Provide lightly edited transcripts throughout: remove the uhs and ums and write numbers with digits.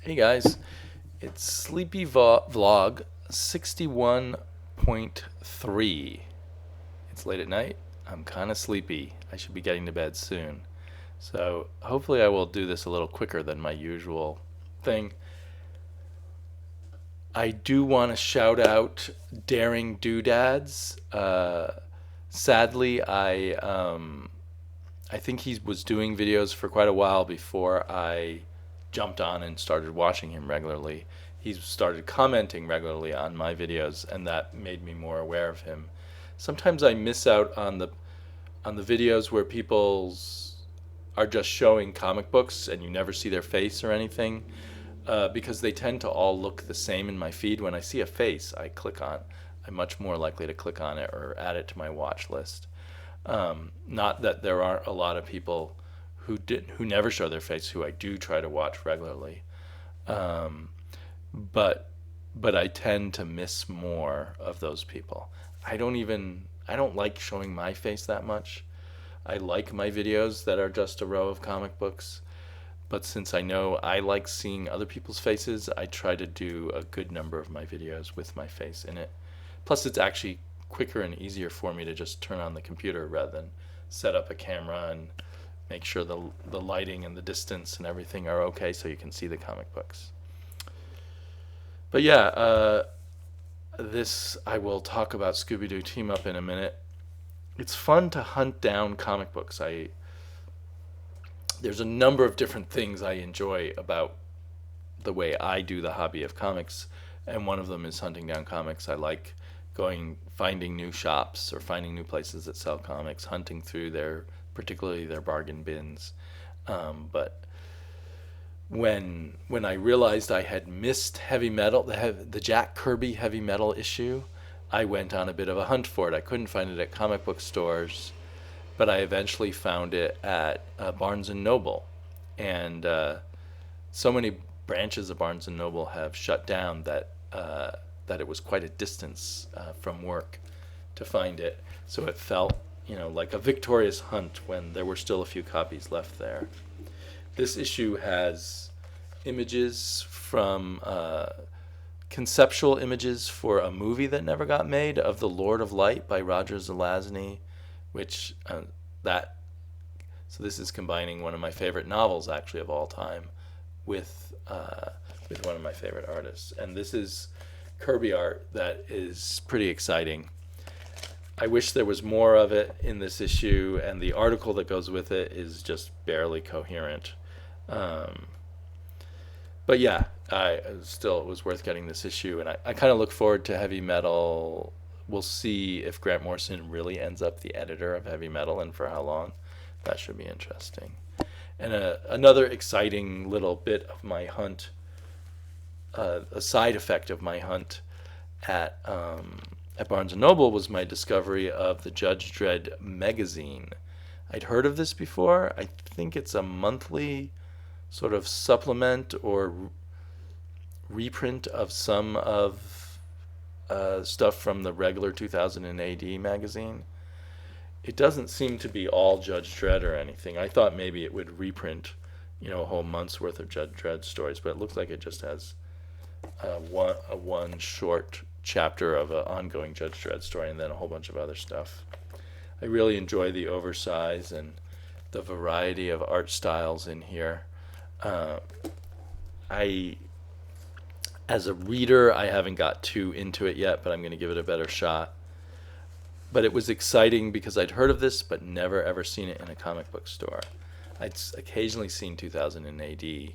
Hey guys, it's Sleepy Vlog 61.3. It's late at night. I'm kind of sleepy. I should be getting to bed soon. So hopefully I will do this a little quicker than my usual thing. I do want to shout out Daring Doodads. Sadly, I think he was doing videos for quite a while before I jumped on and started watching him regularly. He started commenting regularly on my videos, and that made me more aware of him. Sometimes I miss out on the videos where people's are just showing comic books and you never see their face or anything, because they tend to all look the same in my feed. When I see a face, I'm much more likely to click on it or add it to my watch list. Not that there aren't a lot of people who never show their face who I do try to watch regularly, um, but I tend to miss more of those people. I don't like showing my face that much. I like my videos that are just a row of comic books, but since I know I like seeing other people's faces, I try to do a good number of my videos with my face in it. Plus, it's actually quicker and easier for me to just turn on the computer rather than set up a camera and make sure the lighting and the distance and everything are okay so you can see the comic books. But yeah, this I will talk about Scooby Doo Team Up in a minute. It's fun to hunt down comic books. There's a number of different things I enjoy about the way I do the hobby of comics, and one of them is hunting down comics. I like finding new shops or finding new places that sell comics, hunting through particularly their bargain bins. But when I realized I had missed Heavy Metal, the Jack Kirby Heavy Metal issue, I went on a bit of a hunt for it. I couldn't find it at comic book stores, but I eventually found it at Barnes and Noble, and so many branches of Barnes and Noble have shut down that it was quite a distance from work to find it. So it felt, like a victorious hunt when there were still a few copies left there. This issue has images from conceptual images for a movie that never got made of The Lord of Light by Roger Zelazny, which that so this is combining one of my favorite novels actually of all time with one of my favorite artists, and this is Kirby art that is pretty exciting. I wish there was more of it in this issue, and the article that goes with it is just barely coherent. Um, but yeah, it was worth getting this issue, and I kind of look forward to Heavy Metal. We'll see if Grant Morrison really ends up the editor of Heavy Metal and for how long. That should be interesting. And another exciting little bit of my hunt, a side effect of my hunt at Barnes and Noble, was my discovery of the Judge Dredd magazine. I'd heard of this before. I think it's a monthly sort of supplement or reprint of some of stuff from the regular 2000 AD magazine. It doesn't seem to be all Judge Dredd or anything. I thought maybe it would reprint, a whole month's worth of Judge Dredd stories, but it looks like it just has one short chapter of an ongoing Judge Dredd story and then a whole bunch of other stuff. I really enjoy the oversize and the variety of art styles in here. I, as a reader, I haven't got too into it yet, but I'm going to give it a better shot. But it was exciting because I'd heard of this but never ever seen it in a comic book store. I'd occasionally seen 2000 AD,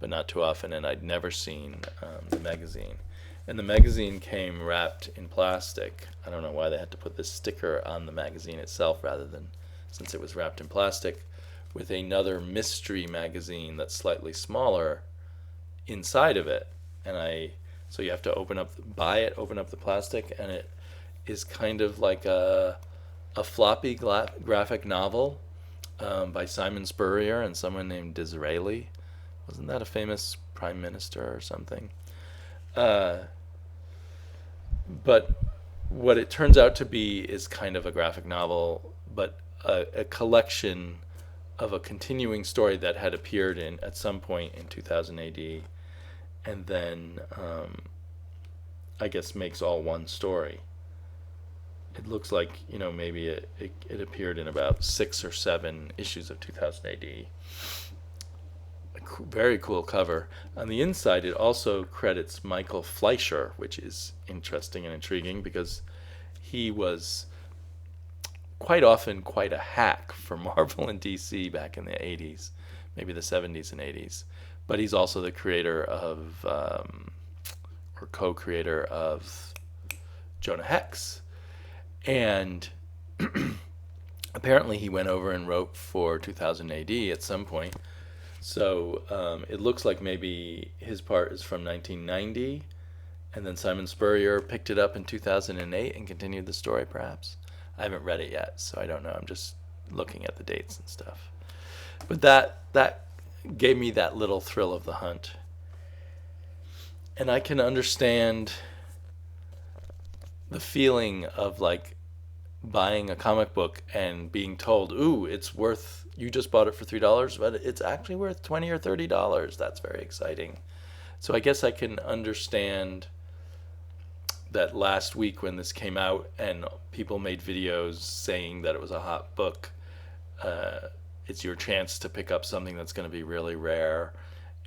but not too often, and I'd never seen the magazine. And the magazine came wrapped in plastic. I don't know why they had to put this sticker on the magazine itself rather than, since it was wrapped in plastic, with another mystery magazine that's slightly smaller inside of it. So you have to open up the plastic, and it is kind of like a floppy graphic novel by Simon Spurrier and someone named Disraeli. Wasn't that a famous prime minister or something? But what it turns out to be is kind of a graphic novel, but a collection of a continuing story that had appeared at some point in 2000 AD. and then I guess makes all one story. It looks like, maybe it appeared in about 6 or 7 issues of 2000 AD. Very cool cover. On the inside, it also credits Michael Fleischer, which is interesting and intriguing because he was quite often quite a hack for Marvel and DC back in the 80s, maybe the 70s and 80s. But he's also the creator of, or co-creator of Jonah Hex. And apparently he went over and wrote for 2000 AD at some point. So it looks like maybe his part is from 1990, and then Simon Spurrier picked it up in 2008 and continued the story, perhaps. I haven't read it yet, so I don't know. I'm just looking at the dates and stuff. But that gave me that little thrill of the hunt. And I can understand the feeling of like buying a comic book and being told, "Ooh, it's worth, you just bought it for $3, but it's actually worth $20 or $30. That's very exciting." So I guess I can understand that last week when this came out and people made videos saying that it was a hot book, it's your chance to pick up something that's going to be really rare.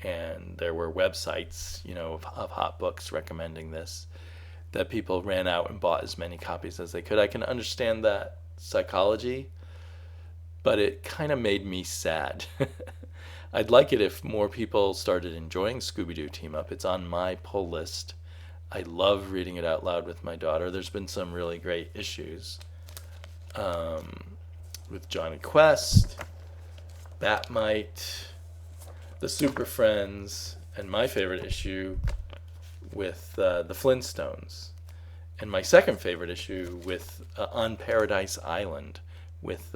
And there were websites, of hot books recommending this, that people ran out and bought as many copies as they could. I can understand that psychology, but it kind of made me sad. I'd like it if more people started enjoying Scooby-Doo Team Up. It's on my pull list. I love reading it out loud with my daughter. There's been some really great issues with Johnny Quest, Batmite, the Super Friends, and my favorite issue with the Flintstones, and my second favorite issue with On Paradise Island with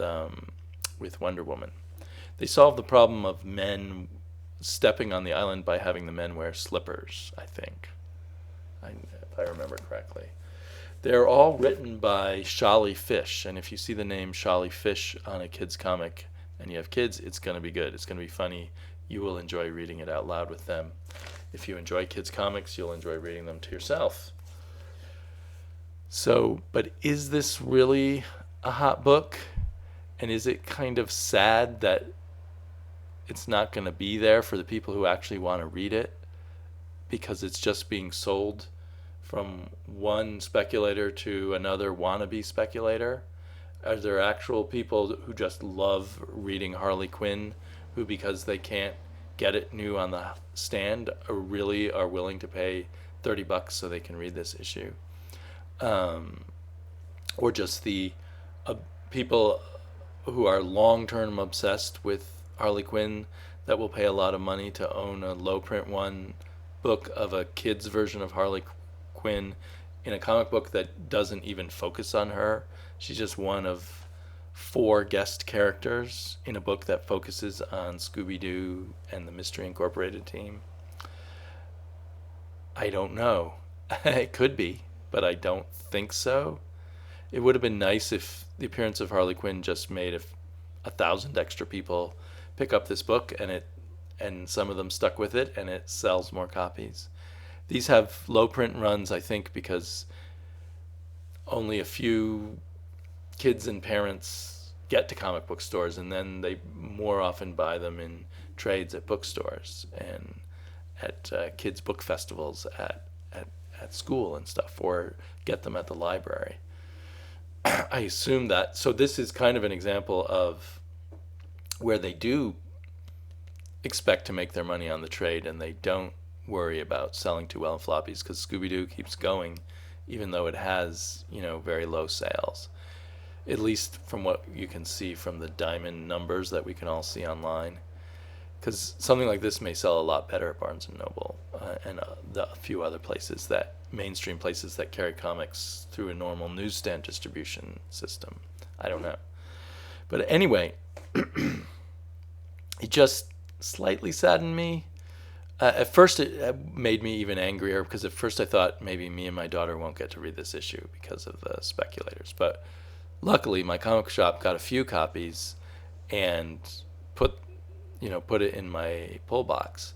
Wonder Woman. They solved the problem of men stepping on the island by having the men wear slippers, I think, if I remember correctly. They're all written by Shali Fish, and if you see the name Shali Fish on a kid's comic and you have kids, it's going to be good. It's going to be funny. You will enjoy reading it out loud with them. If you enjoy kids' comics, you'll enjoy reading them to yourself. So, but is this really a hot book? And is it kind of sad that it's not going to be there for the people who actually want to read it because it's just being sold from one speculator to another wannabe speculator? Are there actual people who just love reading Harley Quinn who, because they can't get it new on the stand, really are willing to pay $30 so they can read this issue? Or just the people who are long-term obsessed with Harley Quinn that will pay a lot of money to own a low-print one book of a kid's version of Harley Quinn in a comic book that doesn't even focus on her. She's just one of 4 guest characters in a book that focuses on Scooby-Doo and the Mystery Incorporated team. I don't know. It could be, but I don't think so. It would have been nice if the appearance of Harley Quinn just made 1,000 extra people pick up this book, and some of them stuck with it, and it sells more copies. These have low print runs, I think, because only a few kids and parents get to comic book stores, and then they more often buy them in trades at bookstores and at kids' book festivals at school and stuff, or get them at the library. I assume that. So this is kind of an example of where they do expect to make their money on the trade, and they don't worry about selling too well in floppies, because Scooby-Doo keeps going even though it has, very low sales. At least from what you can see from the diamond numbers that we can all see online. Because something like this may sell a lot better at Barnes & Noble and a few other places, mainstream places that carry comics through a normal newsstand distribution system. I don't know. But anyway, it just slightly saddened me. At first, it made me even angrier, because at first I thought maybe me and my daughter won't get to read this issue because of the speculators. But luckily, my comic shop got a few copies and put it in my pull box.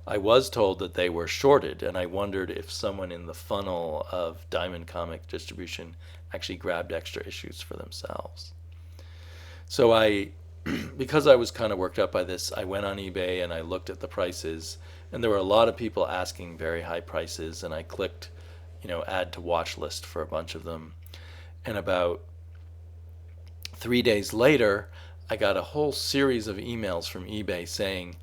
I was told that they were shorted, and I wondered if someone in the funnel of Diamond Comic distribution actually grabbed extra issues for themselves. So because I was kind of worked up by this, I went on eBay and I looked at the prices, and there were a lot of people asking very high prices, and I clicked, add to watch list for a bunch of them. And about 3 days later, I got a whole series of emails from eBay saying,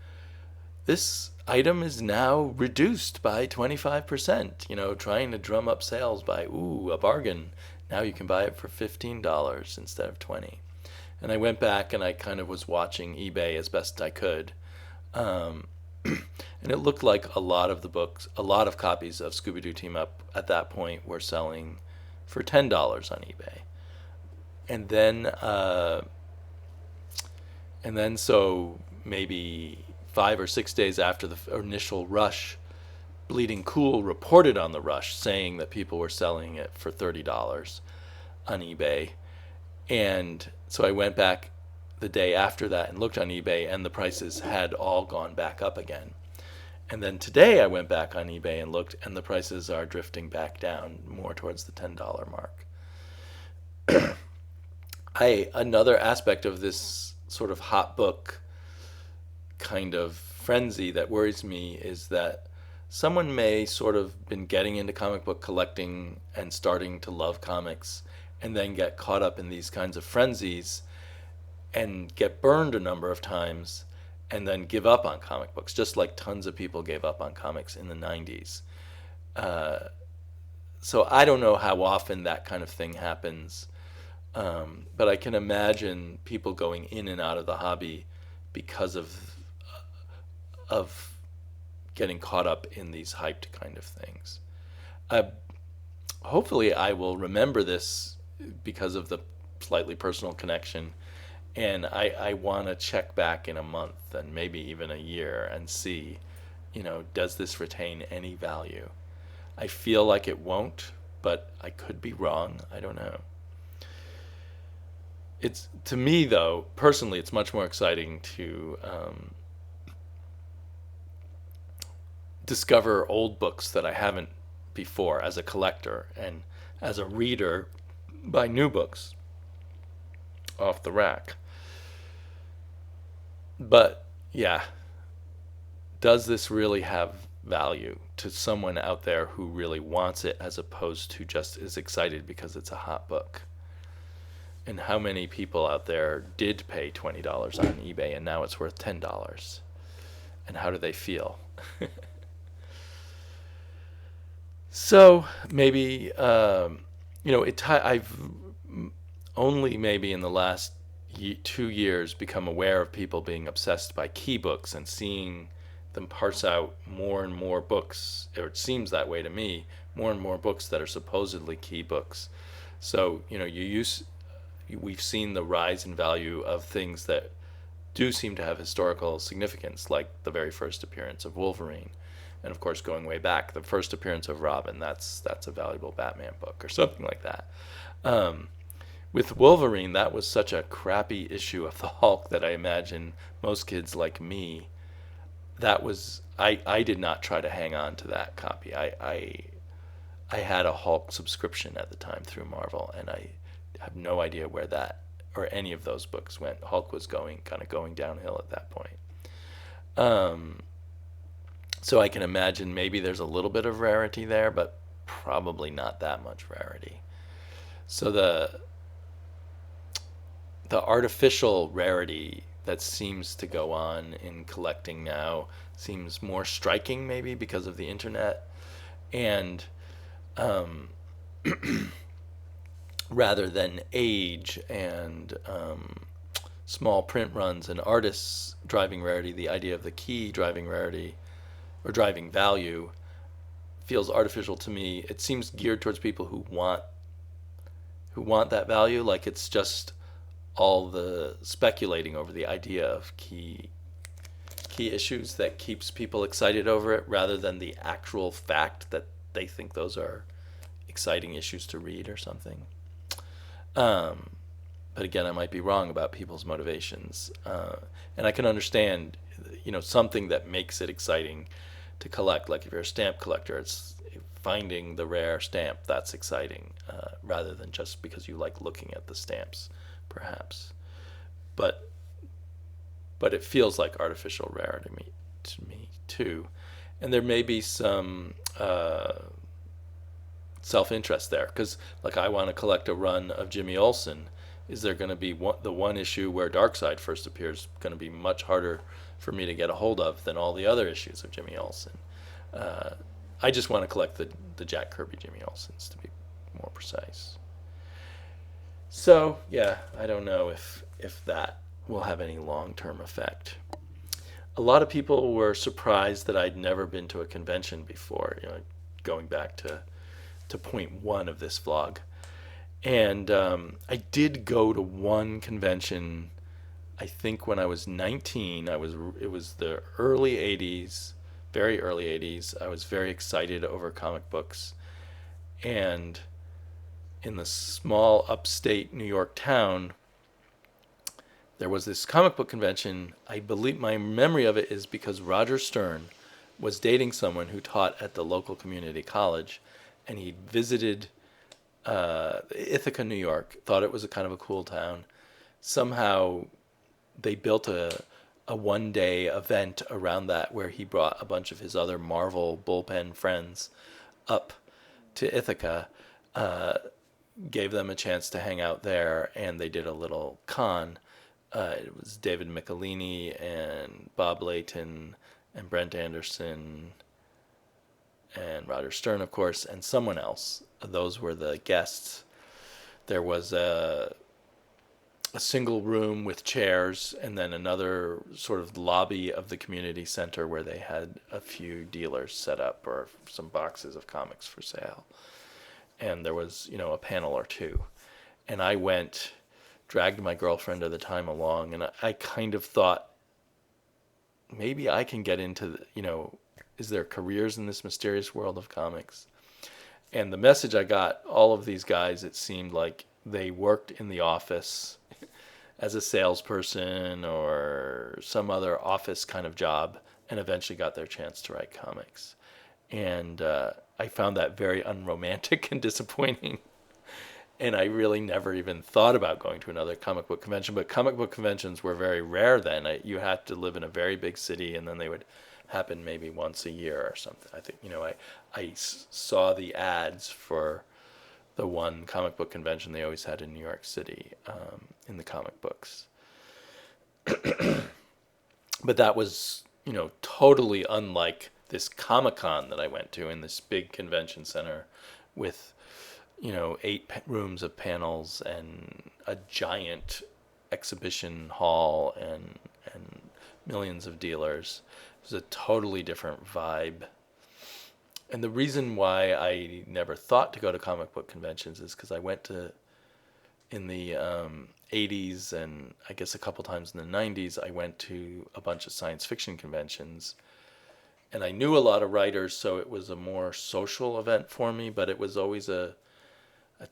this item is now reduced by 25%, trying to drum up sales by, a bargain. Now you can buy it for $15 instead of $20. And I went back and I kind of was watching eBay as best I could. And it looked like a lot of copies of Scooby-Doo Team Up at that point were selling for $10 on eBay. And then so maybe 5 or 6 days after the initial rush, Bleeding Cool reported on the rush saying that people were selling it for $30 on eBay. And so I went back the day after that and looked on eBay, and the prices had all gone back up again. And then today I went back on eBay and looked, and the prices are drifting back down more towards the $10 mark. Another aspect of this sort of hot book kind of frenzy that worries me is that someone may sort of been getting into comic book collecting and starting to love comics, and then get caught up in these kinds of frenzies and get burned a number of times and then give up on comic books, just like tons of people gave up on comics in the 90s. So I don't know how often that kind of thing happens, but I can imagine people going in and out of the hobby because of getting caught up in these hyped kind of things. Hopefully I will remember this because of the slightly personal connection, and I want to check back in a month and maybe even a year and see, does this retain any value? I feel like it won't, but I could be wrong. I don't know. It's, to me though, personally, it's much more exciting to discover old books that I haven't before as a collector, and as a reader, buy new books off the rack. But yeah, does this really have value to someone out there who really wants it, as opposed to just is excited because it's a hot book? And how many people out there did pay $20 on eBay and now it's worth $10? And how do they feel? So maybe I've only maybe in the last 2 years become aware of people being obsessed by key books and seeing them parse out more and more books, or it seems that way to me, more and more books that are supposedly key books. So we've seen the rise in value of things that do seem to have historical significance, like the very first appearance of Wolverine. And of course, going way back, the first appearance of Robin, that's a valuable Batman book or something like that. With Wolverine, that was such a crappy issue of the Hulk that I imagine most kids like me, I did not try to hang on to that copy. I had a Hulk subscription at the time through Marvel, and I have no idea where that or any of those books went. Hulk was going downhill at that point. So I can imagine maybe there's a little bit of rarity there, but probably not that much rarity. So the artificial rarity that seems to go on in collecting now seems more striking, maybe because of the internet, and rather than age and small print runs and artists driving rarity, the idea of the key driving rarity or driving value feels artificial to me. It seems geared towards people who want that value, like it's just all the speculating over the idea of key issues that keeps people excited over it, rather than the actual fact that they think those are exciting issues to read or something. But again, I might be wrong about people's motivations, and I can understand, something that makes it exciting to collect. Like if you're a stamp collector, it's finding the rare stamp that's exciting, rather than just because you like looking at the stamps, perhaps. But it feels like artificial rare to me too, and there may be some self-interest there, because like I want to collect a run of Jimmy Olsen. Is there going to be the one issue where Darkseid first appears going to be much harder for me to get a hold of than all the other issues of Jimmy Olsen? I just want to collect the Jack Kirby Jimmy Olsens, to be more precise. So yeah, I don't know if that will have any long-term effect. A lot of people were surprised that I'd never been to a convention before, going back to point one of this vlog. And I did go to one convention, I think when I was 19. It was the early 80s, very early 80s. I was very excited over comic books. And in the small upstate New York town, there was this comic book convention. I believe my memory of it is because Roger Stern was dating someone who taught at the local community college, and he visited Ithaca, New York, thought it was a kind of a cool town. Somehow they built a one-day event around that where he brought a bunch of his other Marvel bullpen friends up to Ithaca, gave them a chance to hang out there, and they did a little con. It was David Michelini and Bob Layton and Brent Anderson and Roger Stern, of course, and someone else. Those were the guests. There was a single room with chairs, and then another sort of lobby of the community center where they had a few dealers set up, or some boxes of comics for sale. And there was, a panel or two. And I went, dragged my girlfriend at the time along, and I kind of thought, maybe I can get into, is there careers in this mysterious world of comics? And the message I got, all of these guys, it seemed like they worked in the office as a salesperson or some other office kind of job, and eventually got their chance to write comics. And I found that very unromantic and disappointing. And I really never even thought about going to another comic book convention. But comic book conventions were very rare then. You had to live in a very big city, and then they would happen maybe once a year or something. I think, I saw the ads for the one comic book convention they always had in New York City, in the comic books. But that was, totally unlike this Comic-Con that I went to in this big convention center with 8 rooms of panels and a giant exhibition hall and millions of dealers. It was a totally different vibe. And the reason why I never thought to go to comic book conventions is because I went to, in the 80s and I guess a couple times in the 90s, I went to a bunch of science fiction conventions. And I knew a lot of writers, so it was a more social event for me, but it was always a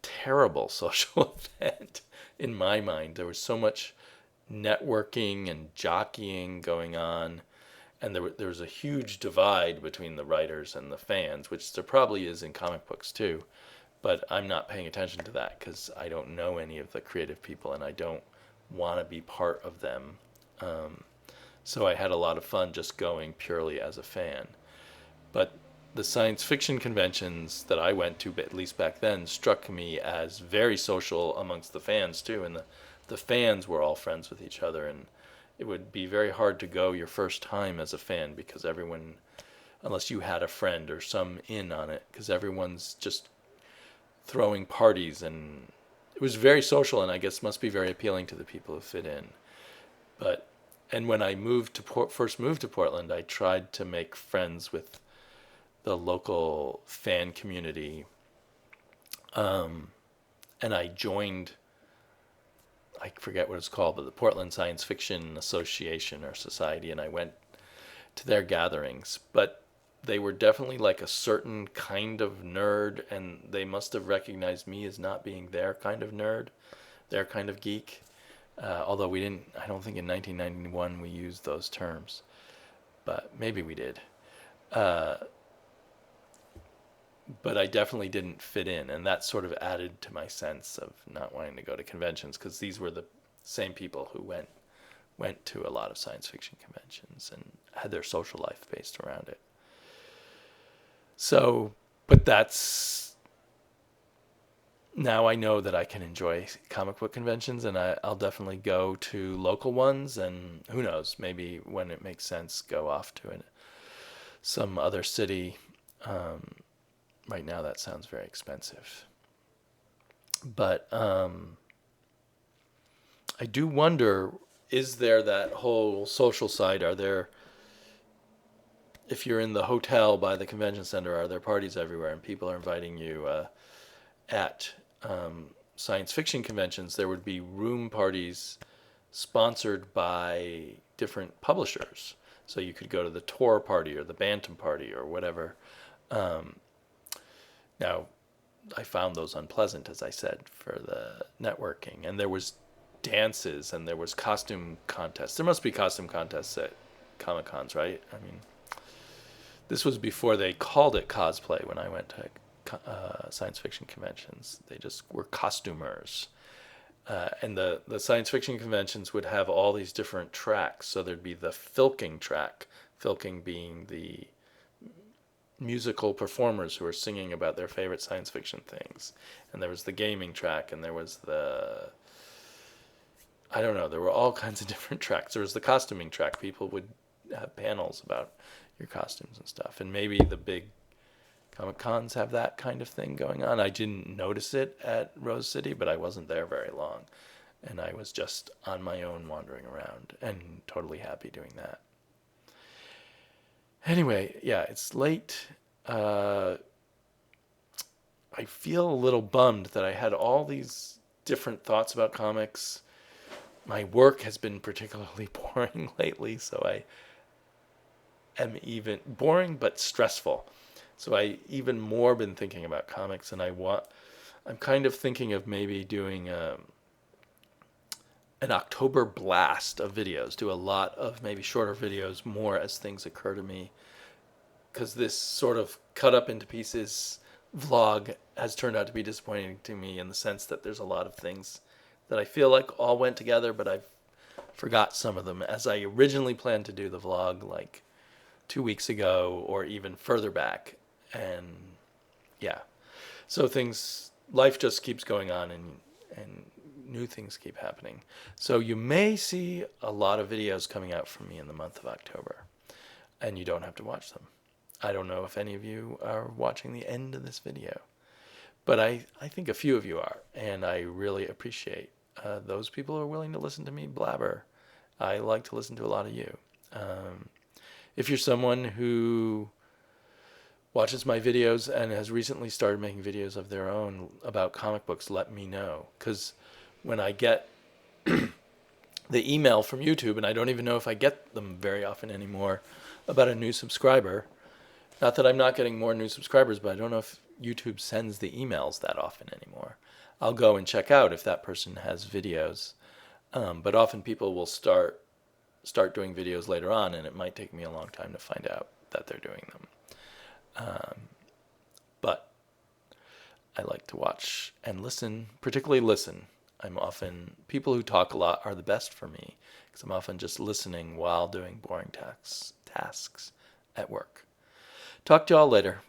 terrible social event in my mind. There was so much networking and jockeying going on, and there was a huge divide between the writers and the fans, which there probably is in comic books too, but I'm not paying attention to that because I don't know any of the creative people and I don't want to be part of them. So I had a lot of fun just going purely as a fan. But the science fiction conventions that I went to, at least back then, struck me as very social amongst the fans too, and the fans were all friends with each other, and it would be very hard to go your first time as a fan because everyone, unless you had a friend or some in on it, because everyone's just throwing parties, and it was very social, and I guess must be very appealing to the people who fit in. And when I first moved to Portland, I tried to make friends with the local fan community, and I joined, I forget what it's called, but the Portland Science Fiction Association or Society, and I went to their gatherings. But they were definitely like a certain kind of nerd, and they must have recognized me as not being their kind of nerd, their kind of geek. Although we didn't, I don't think in 1991 we used those terms, but maybe we did. But I definitely didn't fit in, and that sort of added to my sense of not wanting to go to conventions, because these were the same people who went to a lot of science fiction conventions and had their social life based around it. So, but that's now I know that I can enjoy comic book conventions, and I'll definitely go to local ones, and who knows, maybe when it makes sense, go off to some other city. Right now, that sounds very expensive. But I do wonder, is there that whole social side? Are there, if you're in the hotel by the convention center, are there parties everywhere and people are inviting you at science fiction conventions? There would be room parties sponsored by different publishers. So you could go to the Tor party or the Bantam party or whatever. Now, I found those unpleasant, as I said, for the networking. And there was dances and there was costume contests. There must be costume contests at Comic Cons, right? I mean, this was before they called it cosplay when I went to science fiction conventions. They just were costumers. And the science fiction conventions would have all these different tracks. So there'd be the filking track, filking being the musical performers who were singing about their favorite science fiction things. And there was the gaming track, and there was I don't know, there were all kinds of different tracks. There was the costuming track. People would have panels about your costumes and stuff. And maybe the big Comic Cons have that kind of thing going on. I didn't notice it at Rose City, but I wasn't there very long. And I was just on my own wandering around and totally happy doing that. Anyway, yeah, it's late. I feel a little bummed that I had all these different thoughts about comics. My work has been particularly boring lately, so I am even boring but stressful. So I even more been thinking about comics, and I'm kind of thinking of maybe doing an October blast of videos, do a lot of maybe shorter videos more as things occur to me, because this sort of cut up into pieces vlog has turned out to be disappointing to me in the sense that there's a lot of things that I feel like all went together, but I've forgot some of them as I originally planned to do the vlog like 2 weeks ago or even further back. And yeah, so life just keeps going on, and new things keep happening. So you may see a lot of videos coming out from me in the month of October, and you don't have to watch them. I don't know if any of you are watching the end of this video, but I think a few of you are, and I really appreciate those people who are willing to listen to me blabber. I like to listen to a lot of you. If you're someone who watches my videos and has recently started making videos of their own about comic books, let me know. Because when I get the email from YouTube, and I don't even know if I get them very often anymore, about a new subscriber, not that I'm not getting more new subscribers, but I don't know if YouTube sends the emails that often anymore. I'll go and check out if that person has videos. But often people will start doing videos later on, and it might take me a long time to find out that they're doing them. But I like to watch and listen, particularly listen. People who talk a lot are the best for me, because I'm often just listening while doing boring tasks at work. Talk to y'all later.